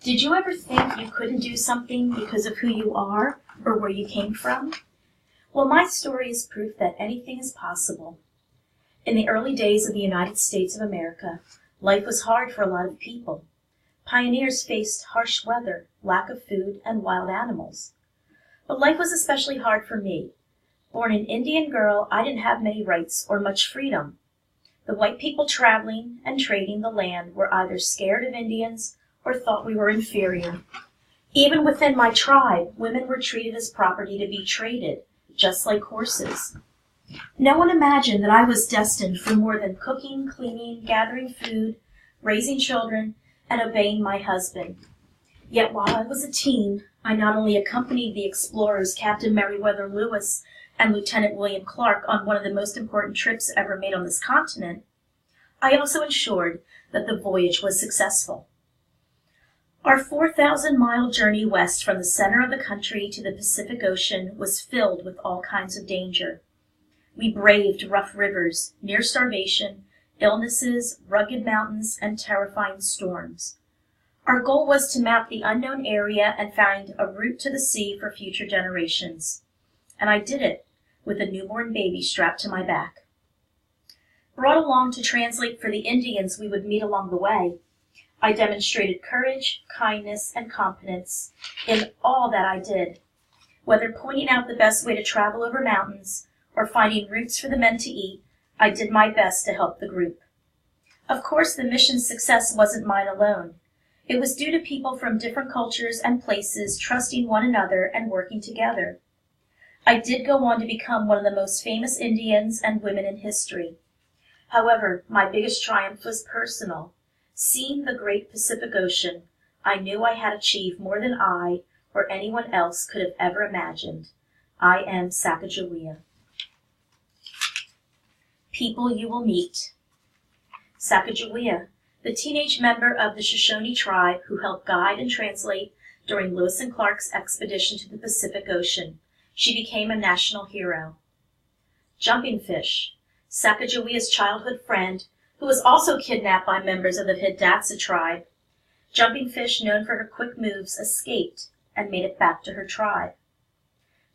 Did you ever think you couldn't do something because of who you are or where you came from? Well, my story is proof that anything is possible. In the early days of the United States of America, life was hard for a lot of people. Pioneers faced harsh weather, lack of food, and wild animals. But life was especially hard for me. Born an Indian girl, I didn't have many rights or much freedom. The white people traveling and trading the land were either scared of Indians or thought we were inferior. Even within my tribe, women were treated as property to be traded, just like horses. No one imagined that I was destined for more than cooking, cleaning, gathering food, raising children, and obeying my husband. Yet while I was a teen, I not only accompanied the explorers Captain Meriwether Lewis and Lieutenant William Clark on one of the most important trips ever made on this continent, I also ensured that the voyage was successful. Our 4,000-mile journey west from the center of the country to the Pacific Ocean was filled with all kinds of danger. We braved rough rivers, near starvation, illnesses, rugged mountains, and terrifying storms. Our goal was to map the unknown area and find a route to the sea for future generations. And I did it, with a newborn baby strapped to my back. Brought along to translate for the Indians we would meet along the way, I demonstrated courage, kindness, and competence in all that I did, whether pointing out the best way to travel over mountains or finding routes for the men to eat. I did my best to help the group. Of course, the mission's success wasn't mine alone. It was due to people from different cultures and places trusting one another and working together. I did go on to become one of the most famous Indians and women in history. However, my biggest triumph was personal. Seeing the great Pacific Ocean, I knew I had achieved more than I or anyone else could have ever imagined. I am Sacagawea. People you will meet. Sacagawea, the teenage member of the Shoshone tribe who helped guide and translate during Lewis and Clark's expedition to the Pacific Ocean. She became a national hero. Jumping Fish, Sacagawea's childhood friend, who was also kidnapped by members of the Hidatsa tribe. Jumping Fish, known for her quick moves, escaped and made it back to her tribe.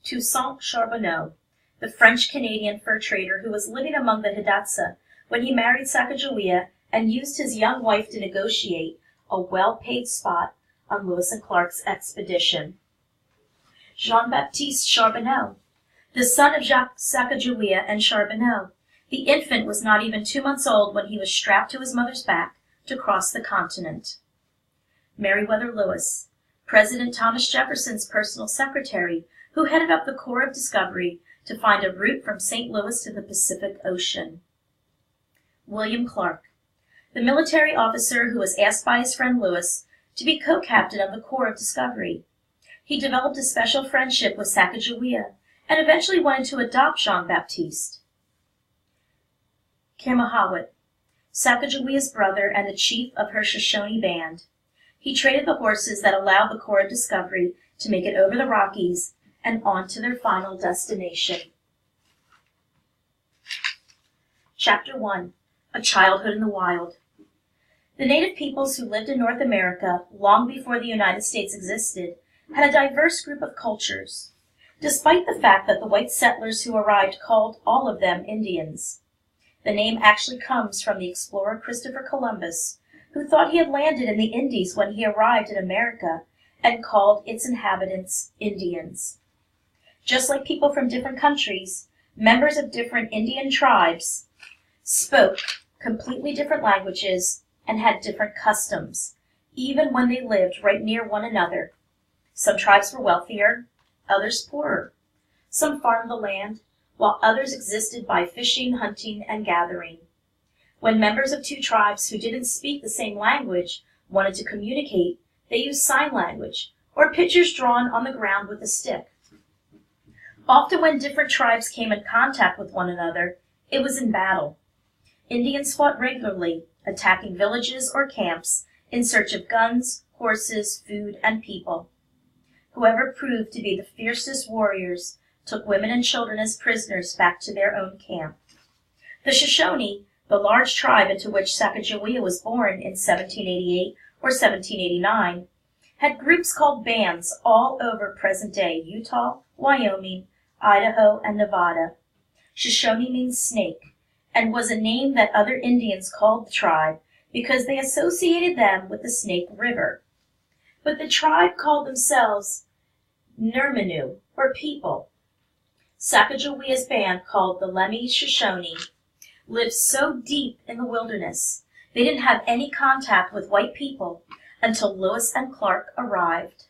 Toussaint Charbonneau, the French-Canadian fur trader who was living among the Hidatsa when he married Sacagawea and used his young wife to negotiate a well-paid spot on Lewis and Clark's expedition. Jean-Baptiste Charbonneau, the son of Jacques Sacagawea and Charbonneau. The infant was not even 2 months old when he was strapped to his mother's back to cross the continent. Meriwether Lewis, President Thomas Jefferson's personal secretary, who headed up the Corps of Discovery to find a route from St. Louis to the Pacific Ocean. William Clark, the military officer who was asked by his friend Lewis to be co-captain of the Corps of Discovery. He developed a special friendship with Sacagawea and eventually wanted to adopt Jean-Baptiste. Kamahawit, Sacagawea's brother and the chief of her Shoshone band. He traded the horses that allowed the Corps of Discovery to make it over the Rockies and on to their final destination. Chapter 1. A Childhood in the Wild. The native peoples who lived in North America long before the United States existed had a diverse group of cultures, despite the fact that the white settlers who arrived called all of them Indians. The name actually comes from the explorer Christopher Columbus, who thought he had landed in the Indies when he arrived in America and called its inhabitants Indians. Just like people from different countries, members of different Indian tribes spoke completely different languages and had different customs, even when they lived right near one another. Some tribes were wealthier, others poorer. Some farmed the land, while others existed by fishing, hunting, and gathering. When members of two tribes who didn't speak the same language wanted to communicate, they used sign language, or pictures drawn on the ground with a stick. Often when different tribes came in contact with one another, it was in battle. Indians fought regularly, attacking villages or camps in search of guns, horses, food, and people. Whoever proved to be the fiercest warriors took women and children as prisoners back to their own camp. The Shoshone, the large tribe into which Sacagawea was born in 1788 or 1789, had groups called bands all over present-day Utah, Wyoming, Idaho, and Nevada. Shoshone means snake, and was a name that other Indians called the tribe because they associated them with the Snake River. But the tribe called themselves Nermanu, or people. Sacagawea's band, called the Lemhi Shoshone, lived so deep in the wilderness they didn't have any contact with white people until Lewis and Clark arrived.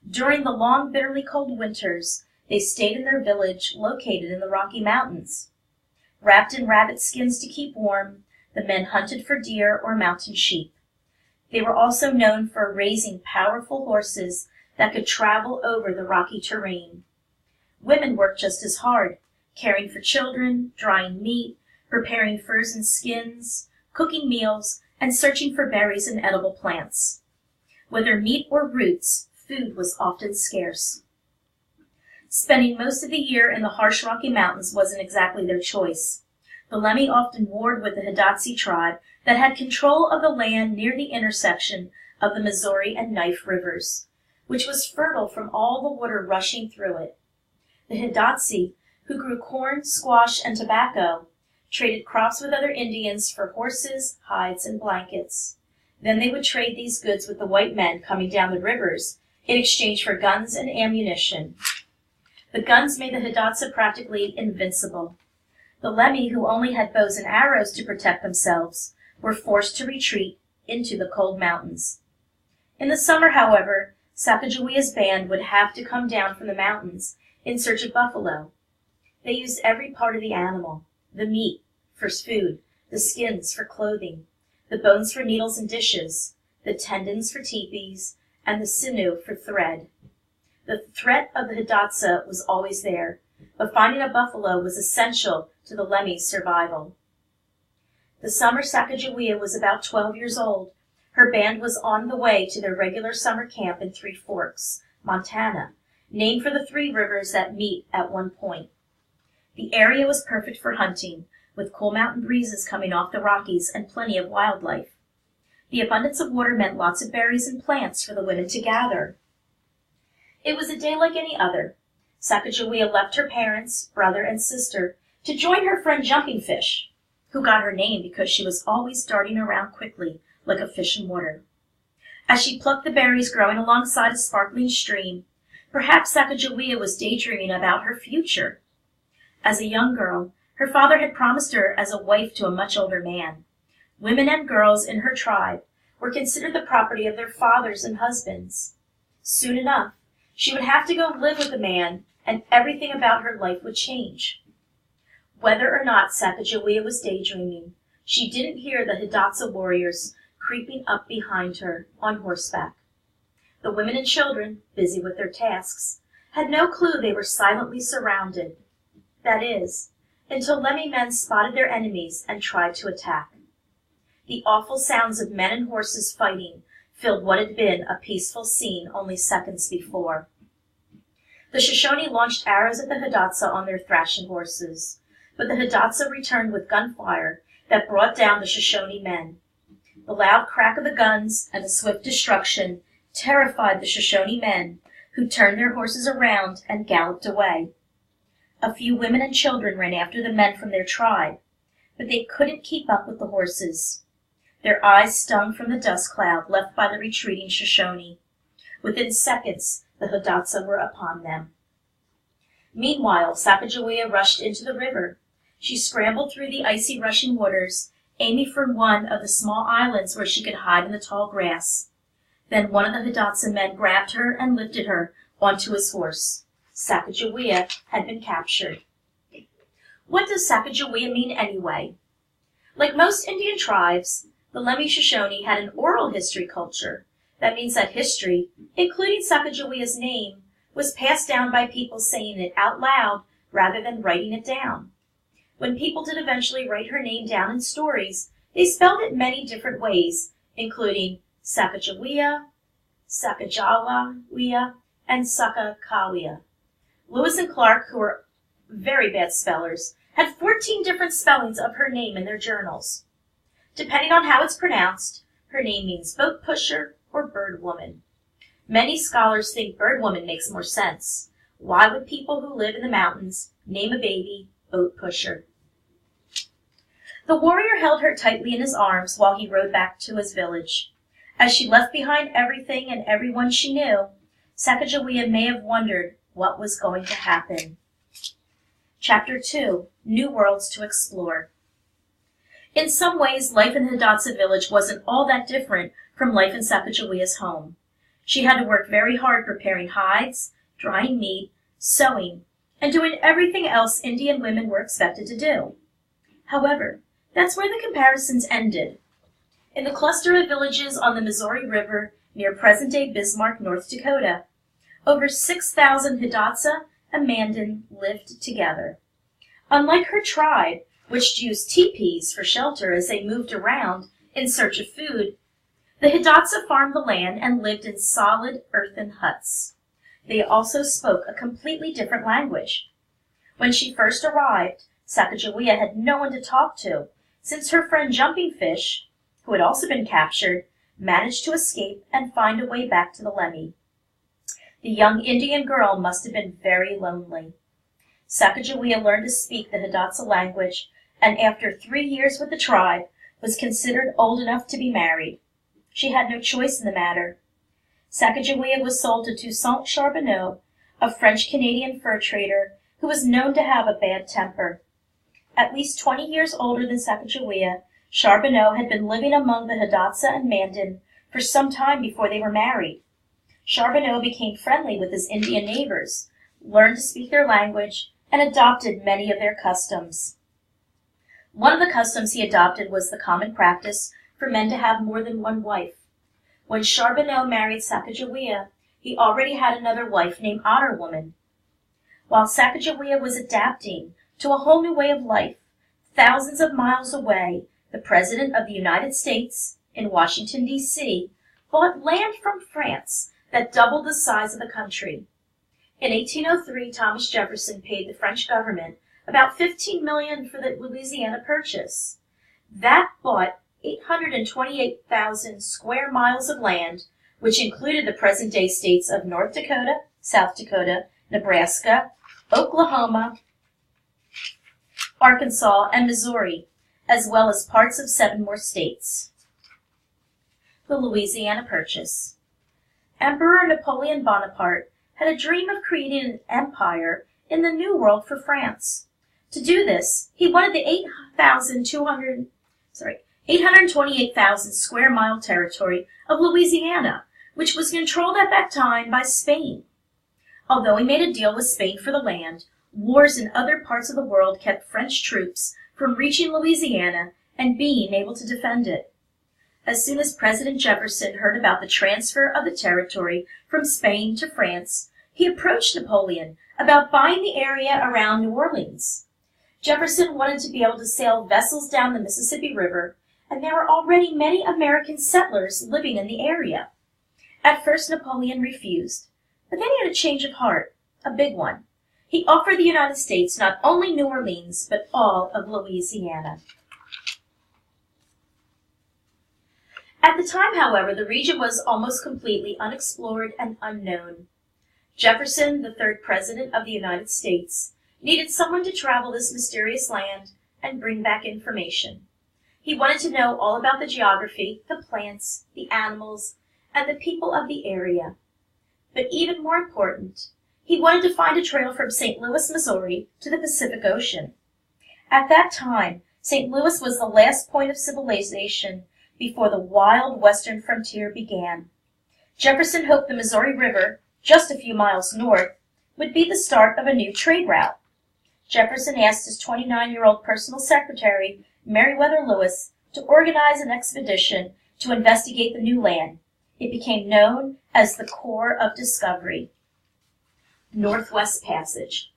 During the long, bitterly cold winters, they stayed in their village located in the Rocky Mountains. Wrapped in rabbit skins to keep warm, the men hunted for deer or mountain sheep. They were also known for raising powerful horses that could travel over the rocky terrain. Women worked just as hard, caring for children, drying meat, preparing furs and skins, cooking meals, and searching for berries and edible plants. Whether meat or roots, food was often scarce. Spending most of the year in the harsh Rocky Mountains wasn't exactly their choice. The Lemhi often warred with the Hidatsa tribe that had control of the land near the intersection of the Missouri and Knife rivers, which was fertile from all the water rushing through it. The Hidatsa, who grew corn, squash, and tobacco, traded crops with other Indians for horses, hides, and blankets. Then they would trade these goods with the white men coming down the rivers in exchange for guns and ammunition. The guns made the Hidatsa practically invincible. The Lemhi, who only had bows and arrows to protect themselves, were forced to retreat into the cold mountains. In the summer, however, Sacagawea's band would have to come down from the mountains in search of buffalo. They used every part of the animal: the meat for food, the skins for clothing, the bones for needles and dishes, the tendons for teepees, and the sinew for thread. The threat of the Hidatsa was always there, but finding a buffalo was essential to the Lemhi's survival. The summer Sacagawea was about 12 years old. Her band was on the way to their regular summer camp in Three Forks, Montana, named for the three rivers that meet at one point. The area was perfect for hunting, with cool mountain breezes coming off the Rockies and plenty of wildlife. The abundance of water meant lots of berries and plants for the women to gather. It was a day like any other. Sacagawea left her parents, brother, and sister to join her friend Jumping Fish, who got her name because she was always darting around quickly like a fish in water. As she plucked the berries growing alongside a sparkling stream, perhaps Sacagawea was daydreaming about her future. As a young girl, her father had promised her as a wife to a much older man. Women and girls in her tribe were considered the property of their fathers and husbands. Soon enough, she would have to go live with a man, and everything about her life would change. Whether or not Sacagawea was daydreaming, she didn't hear the Hidatsa warriors creeping up behind her on horseback. The women and children, busy with their tasks, had no clue they were silently surrounded. That is, until Lemhi men spotted their enemies and tried to attack. The awful sounds of men and horses fighting filled what had been a peaceful scene only seconds before. The Shoshone launched arrows at the Hidatsa on their thrashing horses, but the Hidatsa returned with gunfire that brought down the Shoshone men. The loud crack of the guns and the swift destruction terrified the Shoshone men, who turned their horses around and galloped away. A few women and children ran after the men from their tribe, but they couldn't keep up with the horses. Their eyes stung from the dust cloud left by the retreating Shoshone. Within seconds, the Hidatsa were upon them. Meanwhile, Sacagawea rushed into the river. She scrambled through the icy rushing waters, aiming for one of the small islands where she could hide in the tall grass. Then one of the Hidatsa men grabbed her and lifted her onto his horse. Sacagawea had been captured. What does Sacagawea mean anyway? Like most Indian tribes, the Lemhi Shoshone had an oral history culture. That means that history, including Sacagawea's name, was passed down by people saying it out loud rather than writing it down. When people did eventually write her name down in stories, they spelled it many different ways, including Sacagawea, Sacagawea, and Sacagawea. Lewis and Clark, who were very bad spellers, had 14 different spellings of her name in their journals. Depending on how it's pronounced, her name means boat pusher or bird woman. Many scholars think Bird Woman makes more sense. Why would people who live in the mountains name a baby Boat Pusher? The warrior held her tightly in his arms while he rode back to his village. As she left behind everything and everyone she knew, Sacagawea may have wondered what was going to happen. Chapter 2, New Worlds to Explore. In some ways, life in the Hidatsa village wasn't all that different from life in Sacagawea's home. She had to work very hard preparing hides, drying meat, sewing, and doing everything else Indian women were expected to do. However, that's where the comparisons ended. In the cluster of villages on the Missouri River near present-day Bismarck, North Dakota, over 6,000 Hidatsa and Mandan lived together. Unlike her tribe, which used teepees for shelter as they moved around in search of food, the Hidatsa farmed the land and lived in solid earthen huts. They also spoke a completely different language. When she first arrived, Sacagawea had no one to talk to, since her friend Jumping Fish, who had also been captured, managed to escape and find a way back to the Lemhi. The young Indian girl must have been very lonely. Sacagawea learned to speak the Hidatsa language, and after 3 years with the tribe, was considered old enough to be married. She had no choice in the matter. Sacagawea was sold to Toussaint Charbonneau, a French-Canadian fur trader who was known to have a bad temper. At least 20 years older than Sacagawea, Charbonneau had been living among the Hidatsa and Mandan for some time before they were married. Charbonneau became friendly with his Indian neighbors, learned to speak their language, and adopted many of their customs. One of the customs he adopted was the common practice for men to have more than one wife. When Charbonneau married Sacagawea, he already had another wife named Otter Woman. While Sacagawea was adapting to a whole new way of life, thousands of miles away, the President of the United States, in Washington, D.C., bought land from France that doubled the size of the country. In 1803, Thomas Jefferson paid the French government about $15 million for the Louisiana Purchase. That bought 828,000 square miles of land, which included the present-day states of North Dakota, South Dakota, Nebraska, Oklahoma, Arkansas, and Missouri, as well as parts of 7 more states. The Louisiana Purchase. Emperor Napoleon Bonaparte had a dream of creating an empire in the New World for France. To do this, he wanted the 828,000 square mile territory of Louisiana, which was controlled at that time by Spain. Although he made a deal with Spain for the land, wars in other parts of the world kept French troops from reaching Louisiana and being able to defend it. As soon as President Jefferson heard about the transfer of the territory from Spain to France, he approached Napoleon about buying the area around New Orleans. Jefferson wanted to be able to sail vessels down the Mississippi River, and there were already many American settlers living in the area. At first, Napoleon refused, but then he had a change of heart, a big one. He offered the United States not only New Orleans, but all of Louisiana. At the time, however, the region was almost completely unexplored and unknown. Jefferson, the 3rd President of the United States, needed someone to travel this mysterious land and bring back information. He wanted to know all about the geography, the plants, the animals, and the people of the area. But even more important, he wanted to find a trail from St. Louis, Missouri, to the Pacific Ocean. At that time, St. Louis was the last point of civilization before the wild western frontier began. Jefferson hoped the Missouri River, just a few miles north, would be the start of a new trade route. Jefferson asked his 29-year-old personal secretary, Meriwether Lewis, to organize an expedition to investigate the new land. It became known as the Corps of Discovery. Northwest Passage.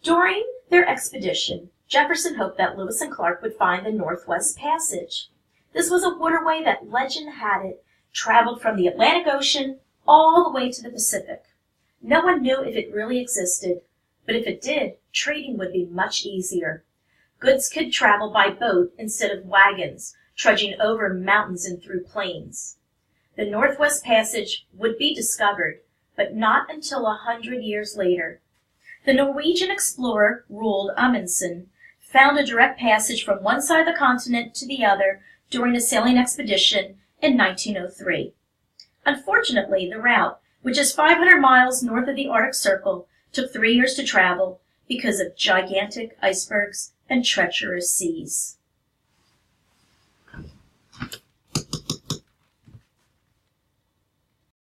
During their expedition, Jefferson hoped that Lewis and Clark would find the Northwest Passage. This was a waterway that legend had it traveled from the Atlantic Ocean all the way to the Pacific. No one knew if it really existed, but if it did, trading would be much easier. Goods could travel by boat instead of wagons, trudging over mountains and through plains. The Northwest Passage would be discovered, but not until 100 years later. The Norwegian explorer Roald Amundsen found a direct passage from one side of the continent to the other during a sailing expedition in 1903. Unfortunately, the route, which is 500 miles north of the Arctic Circle, took 3 years to travel because of gigantic icebergs and treacherous seas.